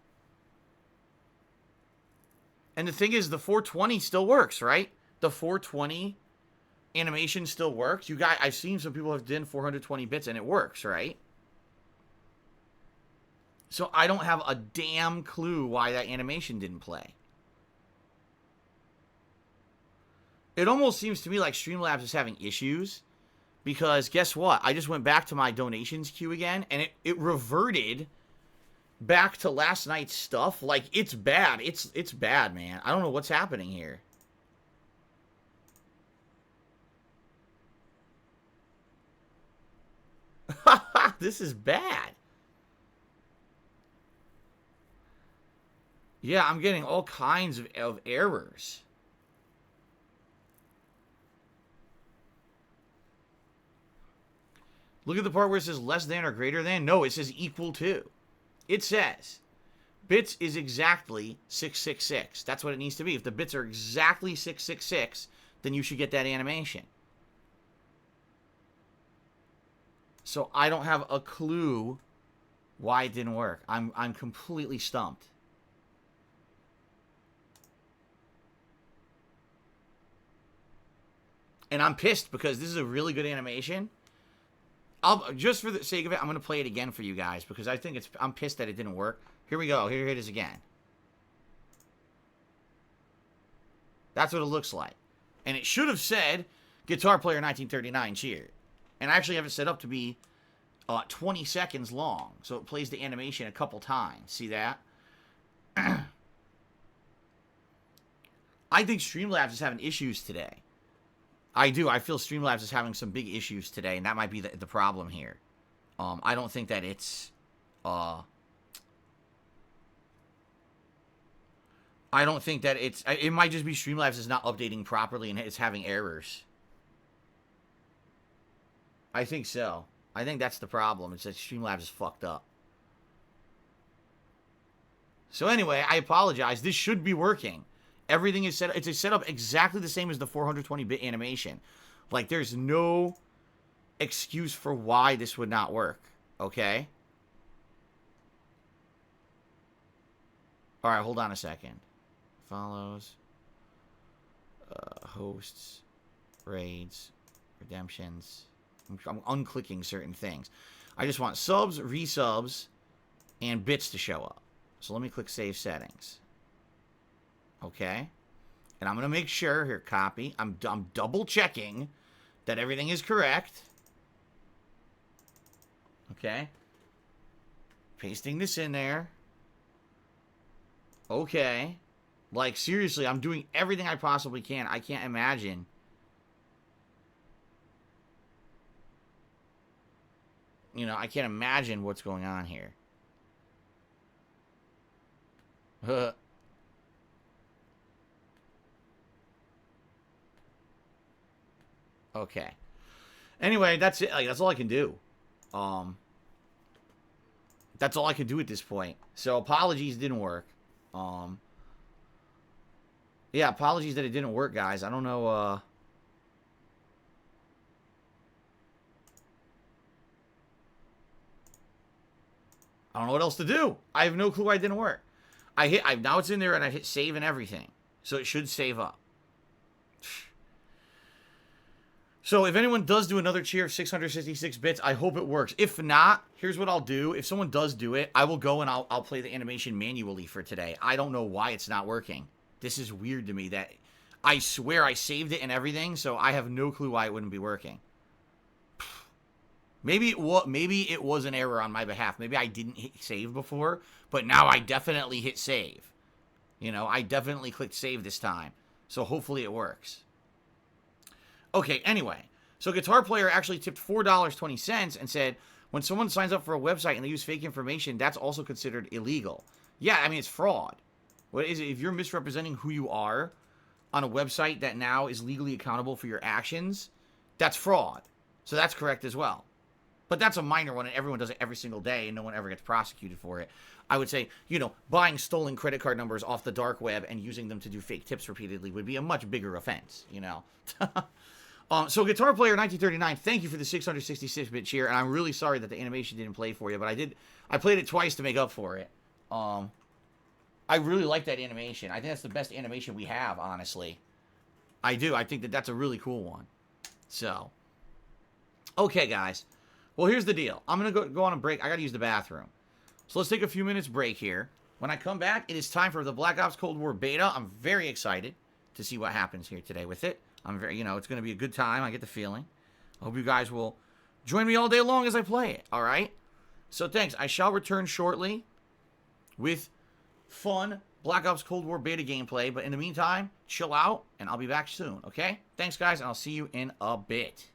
And the thing is, the 420 still works, right? The 420 animation still works. You guys, I've seen some people have done 420 bits, and it works, right? So I don't have a damn clue why that animation didn't play. It almost seems to me like Streamlabs is having issues. Because guess what? I just went back to my donations queue again, and it reverted back to last night's stuff. Like, it's bad. It's bad, man. I don't know what's happening here. This is bad. Yeah, I'm getting all kinds of errors. Look at the part where it says less than or greater than. No, it says equal to. It says bits is exactly 666. That's what it needs to be. If the bits are exactly 666, then you should get that animation. So I don't have a clue why it didn't work. I'm completely stumped. And I'm pissed because this is a really good animation. Just for the sake of it, I'm going to play it again for you guys because I think I'm pissed that it didn't work. Here we go. Here it is again. That's what it looks like. And it should have said Guitar Player 1939 cheer. And I actually have it set up to be 20 seconds long. So it plays the animation a couple times. See that? I think Streamlabs is having issues today. I do. I feel Streamlabs is having some big issues today, and that might be the problem here. I don't think that it's... I don't think that it's... It might just be Streamlabs is not updating properly and it's having errors. I think so. I think that's the problem. It's that Streamlabs is fucked up. So anyway, I apologize. This should be working. Everything is set up. It's set up exactly the same as the 420-bit animation. Like, there's no excuse for why this would not work. Okay? Alright, hold on a second. Follows. Hosts. Raids. Redemptions. I'm unclicking certain things. I just want subs, resubs, and bits to show up. So let me click Save Settings. Okay? And I'm going to make sure, here, copy. I'm double checking that everything is correct. Okay? Pasting this in there. Okay. Like, seriously, I'm doing everything I possibly can. I can't imagine. You know, I can't imagine what's going on here. Okay. Anyway, that's it. Like, that's all I can do. That's all I can do at this point. So, apologies didn't work. Yeah, apologies that it didn't work, guys. I don't know, I don't know what else to do. I have no clue why it didn't work. Now it's in there and I hit save and everything. So it should save up. So if anyone does do another cheer of 666 bits, I hope it works. If not, here's what I'll do. If someone does do it, I will go and I'll play the animation manually for today. I don't know why it's not working. This is weird to me that I swear I saved it and everything, so I have no clue why it wouldn't be working. Maybe it was an error on my behalf. Maybe I didn't hit save before, but now I definitely hit save. You know, I definitely clicked save this time. So hopefully it works. Okay, anyway. So Guitar Player actually tipped $4.20 and said, when someone signs up for a website and they use fake information, that's also considered illegal. Yeah, I mean, it's fraud. What is it? If you're misrepresenting who you are on a website that now is legally accountable for your actions, that's fraud. So that's correct as well. But that's a minor one, and everyone does it every single day, and no one ever gets prosecuted for it. I would say, you know, buying stolen credit card numbers off the dark web and using them to do fake tips repeatedly would be a much bigger offense, you know. So Guitar Player 1939, thank you for the 666-bit cheer, and I'm really sorry that the animation didn't play for you, but I played it twice to make up for it. I really like that animation. I think that's the best animation we have, honestly. I do. I think that that's a really cool one. So, okay, guys. Well, here's the deal. I'm going to go on a break. I got to use the bathroom. So let's take a few minutes break here. When I come back, it is time for the Black Ops Cold War beta. I'm very excited to see what happens here today with it. It's going to be a good time. I get the feeling. I hope you guys will join me all day long as I play it. All right? So thanks. I shall return shortly with fun Black Ops Cold War beta gameplay. But in the meantime, chill out, and I'll be back soon. Okay? Thanks, guys, and I'll see you in a bit.